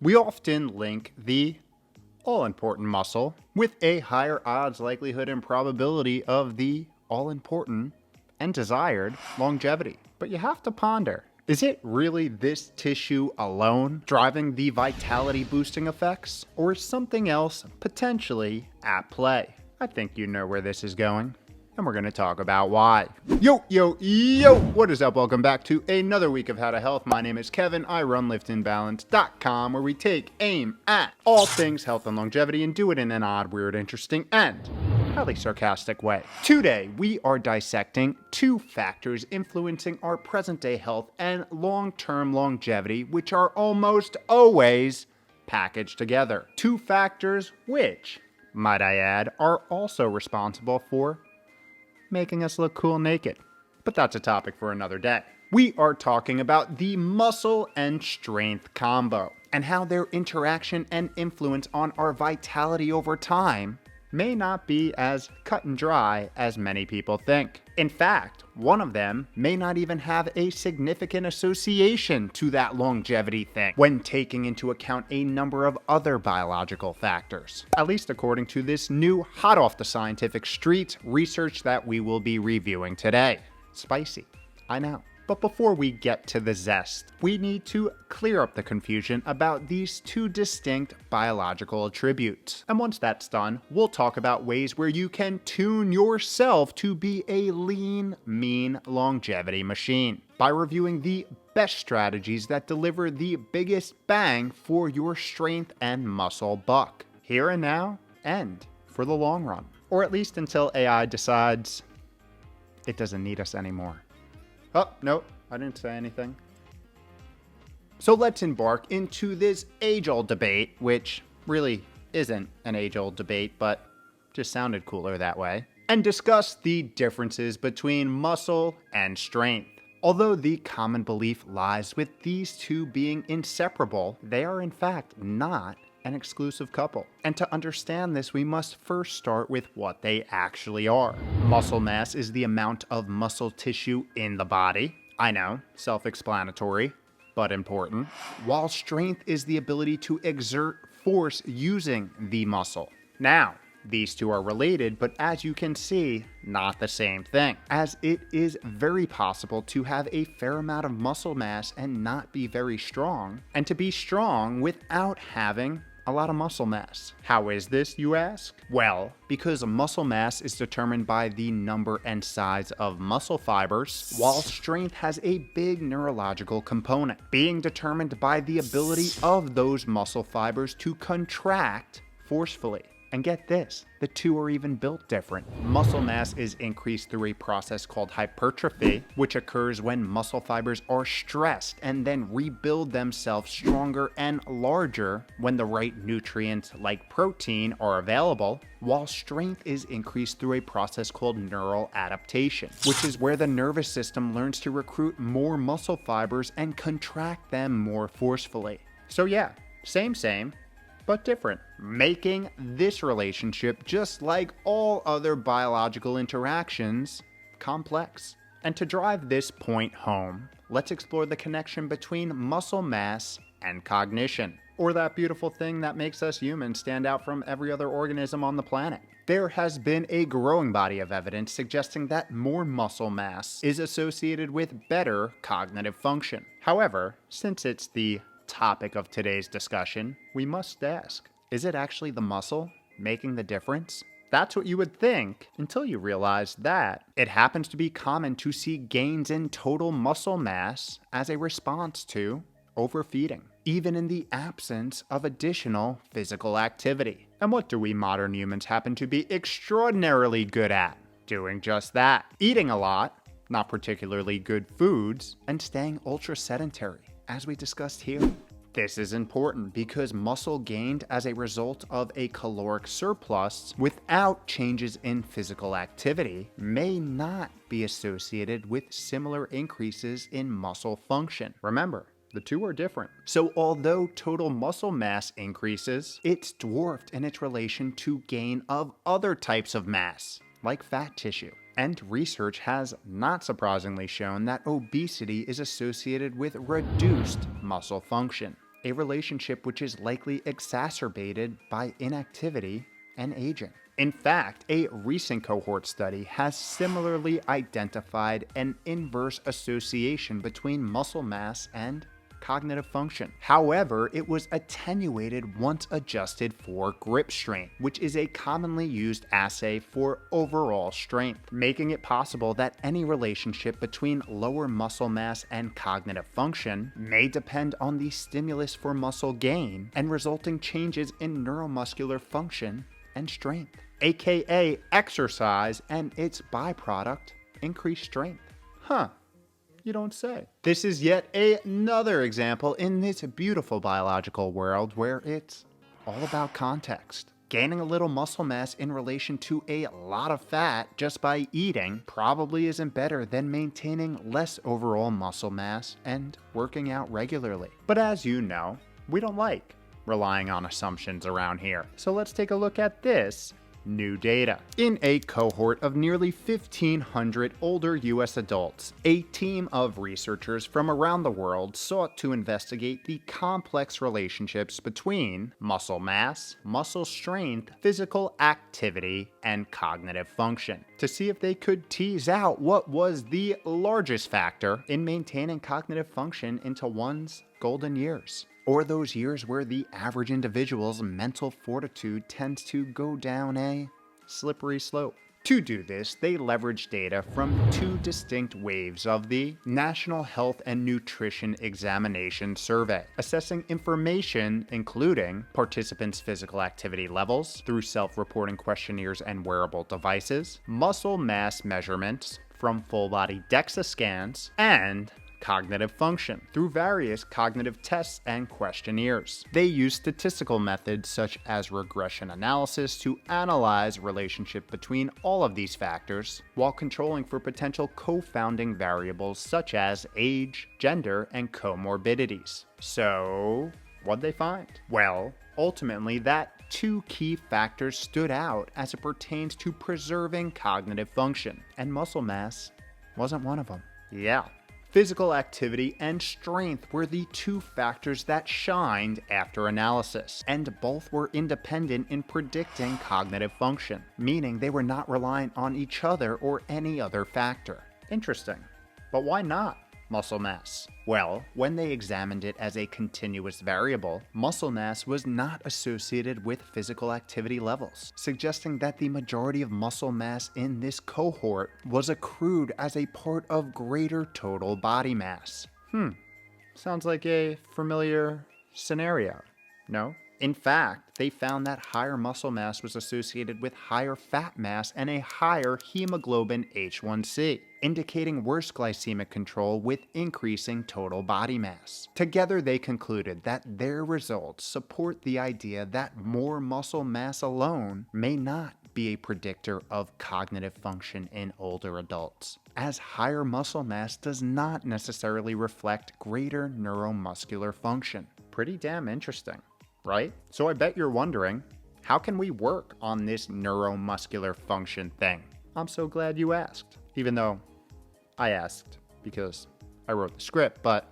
We often link the all-important muscle with a higher odds likelihood and probability of the all-important and desired longevity. But you have to ponder, is it really this tissue alone driving the vitality boosting effects, or is something else potentially at play? I think you know where this is going, and we're going to talk about why. Yo, what is up? Welcome back to another week of How to Health. My name is Kevin. I run liftinbalance.com, where we take aim at all things health and longevity and do it in an odd, weird, interesting, and highly sarcastic way. Today, we are dissecting two factors influencing our present-day health and long-term longevity, which are almost always packaged together. Two factors which, might I add, are also responsible for making us look cool naked. But that's a topic for another day. We are talking about the muscle and strength combo and how their interaction and influence on our vitality over time may not be as cut and dry as many people think. In fact, one of them may not even have a significant association to that longevity thing when taking into account a number of other biological factors, at least according to this new hot off the scientific streets research that we will be reviewing today. Spicy, I know. But before we get to the zest, we need to clear up the confusion about these two distinct biological attributes. And once that's done, we'll talk about ways where you can tune yourself to be a lean, mean longevity machine by reviewing the best strategies that deliver the biggest bang for your strength and muscle buck, here and now, and for the long run. Or at least until AI decides it doesn't need us anymore. Oh, no, I didn't say anything. So let's embark into this age-old debate, which really isn't an age-old debate, but just sounded cooler that way, and discuss the differences between muscle and strength. Although the common belief lies with these two being inseparable, they are in fact not an exclusive couple. And to understand this, we must first start with what they actually are. Muscle mass is the amount of muscle tissue in the body. I know, self-explanatory, but important. While strength is the ability to exert force using the muscle. Now, these two are related, but as you can see, not the same thing, as it is very possible to have a fair amount of muscle mass and not be very strong, and to be strong without having a lot of muscle mass. How is this, you ask? Well, because muscle mass is determined by the number and size of muscle fibers, while strength has a big neurological component, being determined by the ability of those muscle fibers to contract forcefully. And get this, the two are even built different. Muscle mass is increased through a process called hypertrophy, which occurs when muscle fibers are stressed and then rebuild themselves stronger and larger when the right nutrients like protein are available, while strength is increased through a process called neural adaptation, which is where the nervous system learns to recruit more muscle fibers and contract them more forcefully. So yeah, same, but different, making this relationship, just like all other biological interactions, complex. And to drive this point home, let's explore the connection between muscle mass and cognition, or that beautiful thing that makes us humans stand out from every other organism on the planet. There has been a growing body of evidence suggesting that more muscle mass is associated with better cognitive function. However, since it's the topic of today's discussion, we must ask, is it actually the muscle making the difference? That's what you would think until you realize that it happens to be common to see gains in total muscle mass as a response to overfeeding, even in the absence of additional physical activity. And what do we modern humans happen to be extraordinarily good at? Doing just that. Eating a lot, not particularly good foods, and staying ultra sedentary, as we discussed here. This is important because muscle gained as a result of a caloric surplus without changes in physical activity may not be associated with similar increases in muscle function. Remember, the two are different. So although total muscle mass increases, it's dwarfed in its relation to gain of other types of mass, like fat tissue. And research has, not surprisingly, shown that obesity is associated with reduced muscle function. a relationship which is likely exacerbated by inactivity and aging. In fact, a recent cohort study has similarly identified an inverse association between muscle mass and cognitive function. However, it was attenuated once adjusted for grip strength, which is a commonly used assay for overall strength, making it possible that any relationship between lower muscle mass and cognitive function may depend on the stimulus for muscle gain and resulting changes in neuromuscular function and strength, aka exercise and its byproduct, increased strength. You don't say. This is yet another example in this beautiful biological world where it's all about context. Gaining a little muscle mass in relation to a lot of fat just by eating probably isn't better than maintaining less overall muscle mass and working out regularly. But as you know, we don't like relying on assumptions around here. So let's take a look at this new data. In a cohort of nearly 1,500 older US adults, a team of researchers from around the world sought to investigate the complex relationships between muscle mass, muscle strength, physical activity, and cognitive function, to see if they could tease out what was the largest factor in maintaining cognitive function into one's golden years, or those years where the average individual's mental fortitude tends to go down a slippery slope. To do this, they leveraged data from two distinct waves of the National Health and Nutrition Examination Survey, assessing information including participants' physical activity levels through self-reporting questionnaires and wearable devices, muscle mass measurements from full-body DEXA scans, and cognitive function through various cognitive tests and questionnaires. They use statistical methods such as regression analysis to analyze relationship between all of these factors while controlling for potential co-founding variables such as age, gender, and comorbidities. So, what'd they find? Well, ultimately that two key factors stood out as it pertains to preserving cognitive function, and muscle mass wasn't one of them. Yeah. Physical activity and strength were the two factors that shined after analysis, and both were independent in predicting cognitive function, meaning they were not reliant on each other or any other factor. Interesting. But why not muscle mass? Well, when they examined it as a continuous variable, muscle mass was not associated with physical activity levels, suggesting that the majority of muscle mass in this cohort was accrued as a part of greater total body mass. Sounds like a familiar scenario, no? In fact, they found that higher muscle mass was associated with higher fat mass and a higher hemoglobin H1C, indicating worse glycemic control with increasing total body mass. Together, they concluded that their results support the idea that more muscle mass alone may not be a predictor of cognitive function in older adults, as higher muscle mass does not necessarily reflect greater neuromuscular function. Pretty damn interesting, right? So I bet you're wondering, how can we work on this neuromuscular function thing? I'm so glad you asked, even though I asked because I wrote the script, but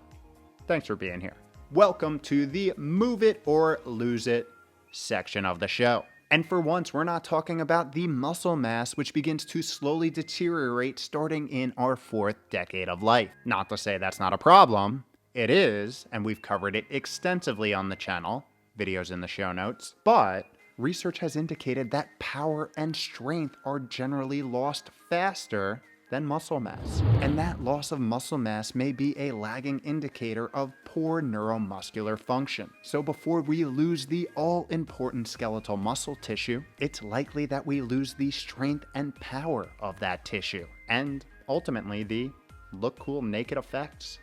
thanks for being here. Welcome to the Move It or Lose It section of the show. And for once, we're not talking about the muscle mass which begins to slowly deteriorate starting in our 4th decade of life. Not to say that's not a problem. It is, and we've covered it extensively on the channel, videos in the show notes, but research has indicated that power and strength are generally lost faster than muscle mass. And that loss of muscle mass may be a lagging indicator of poor neuromuscular function. So before we lose the all-important skeletal muscle tissue, it's likely that we lose the strength and power of that tissue, and ultimately the look cool naked effects.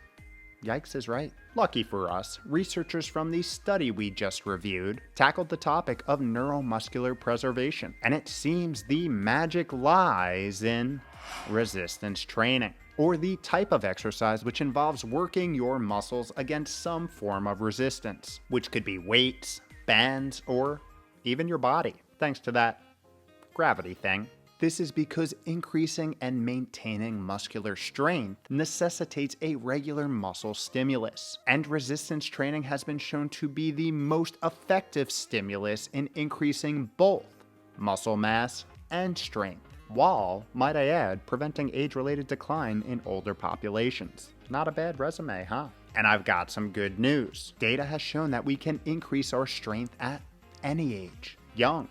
Yikes is right. Lucky for us, researchers from the study we just reviewed tackled the topic of neuromuscular preservation, and it seems the magic lies in resistance training, or the type of exercise which involves working your muscles against some form of resistance, which could be weights, bands, or even your body, thanks to that gravity thing. This is because increasing and maintaining muscular strength necessitates a regular muscle stimulus, and resistance training has been shown to be the most effective stimulus in increasing both muscle mass and strength, while, might I add, preventing age-related decline in older populations. Not a bad resume, huh? And I've got some good news. Data has shown that we can increase our strength at any age. Young,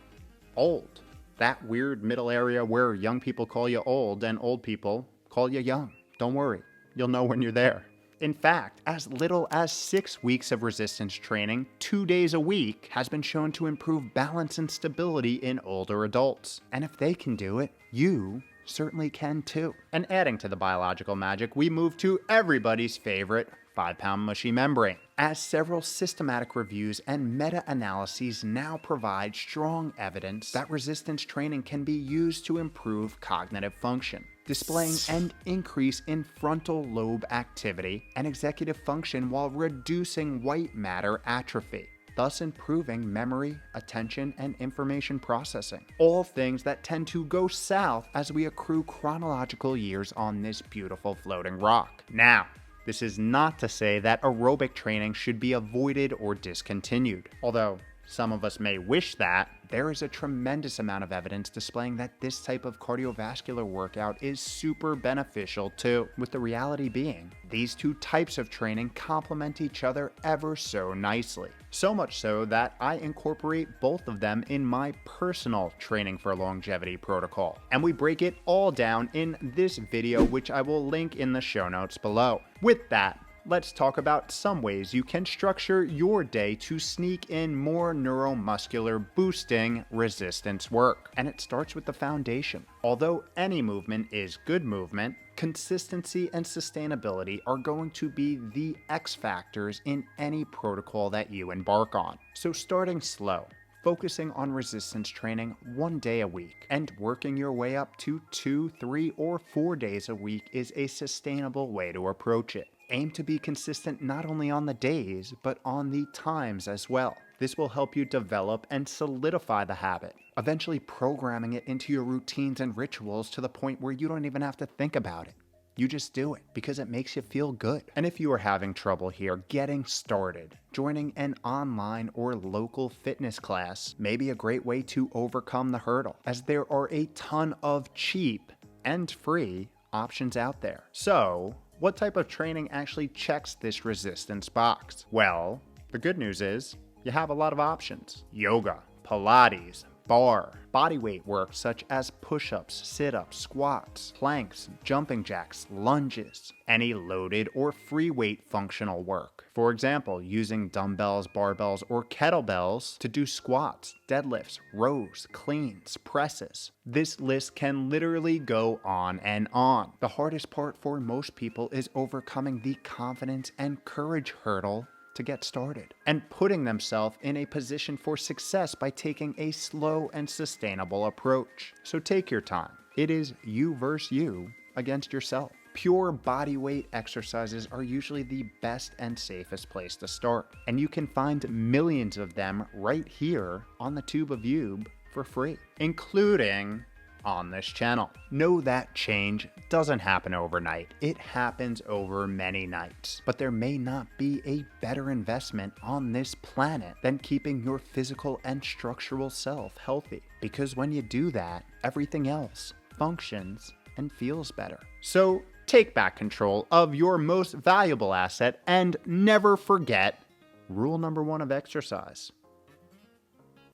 old, that weird middle area where young people call you old and old people call you young. Don't worry, you'll know when you're there. In fact, as little as 6 weeks of resistance training, 2 days a week, has been shown to improve balance and stability in older adults. And if they can do it, you certainly can too. And adding to the biological magic, we move to everybody's favorite 5-pound mushy membrane, as several systematic reviews and meta-analyses now provide strong evidence that resistance training can be used to improve cognitive function, displaying an increase in frontal lobe activity and executive function while reducing white matter atrophy, thus improving memory, attention, and information processing. All things that tend to go south as we accrue chronological years on this beautiful floating rock. Now, this is not to say that aerobic training should be avoided or discontinued. Although some of us may wish that, there is a tremendous amount of evidence displaying that this type of cardiovascular workout is super beneficial too, with the reality being, these two types of training complement each other ever so nicely. So much so that I incorporate both of them in my personal training for longevity protocol. And we break it all down in this video, which I will link in the show notes below. With that, let's talk about some ways you can structure your day to sneak in more neuromuscular boosting resistance work. And it starts with the foundation. Although any movement is good movement, consistency and sustainability are going to be the X factors in any protocol that you embark on. So starting slow, focusing on resistance training 1 day a week, and working your way up to 2, 3, or 4 days a week is a sustainable way to approach it. Aim to be consistent not only on the days, but on the times as well. This will help you develop and solidify the habit, eventually programming it into your routines and rituals to the point where you don't even have to think about it. You just do it because it makes you feel good. And if you are having trouble here getting started, joining an online or local fitness class may be a great way to overcome the hurdle, as there are a ton of cheap and free options out there. So, what type of training actually checks this resistance box? Well, the good news is you have a lot of options. Yoga, Pilates, bar, bodyweight work such as push-ups, sit-ups, squats, planks, jumping jacks, lunges, any loaded or free weight functional work. For example, using dumbbells, barbells, or kettlebells to do squats, deadlifts, rows, cleans, presses. This list can literally go on and on. The hardest part for most people is overcoming the confidence and courage hurdle to get started, and putting themselves in a position for success by taking a slow and sustainable approach. So take your time. It is you versus you against yourself. Pure body weight exercises are usually the best and safest place to start, and you can find millions of them right here on the Tube of Youb for free, including on this channel. Know that change doesn't happen overnight. It happens over many nights. But there may not be a better investment on this planet than keeping your physical and structural self healthy. Because when you do that, everything else functions and feels better. So take back control of your most valuable asset and never forget rule number 1 of exercise.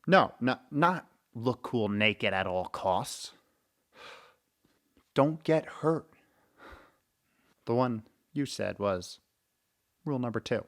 No, not look cool naked at all costs. Don't get hurt. The one you said was rule number 2.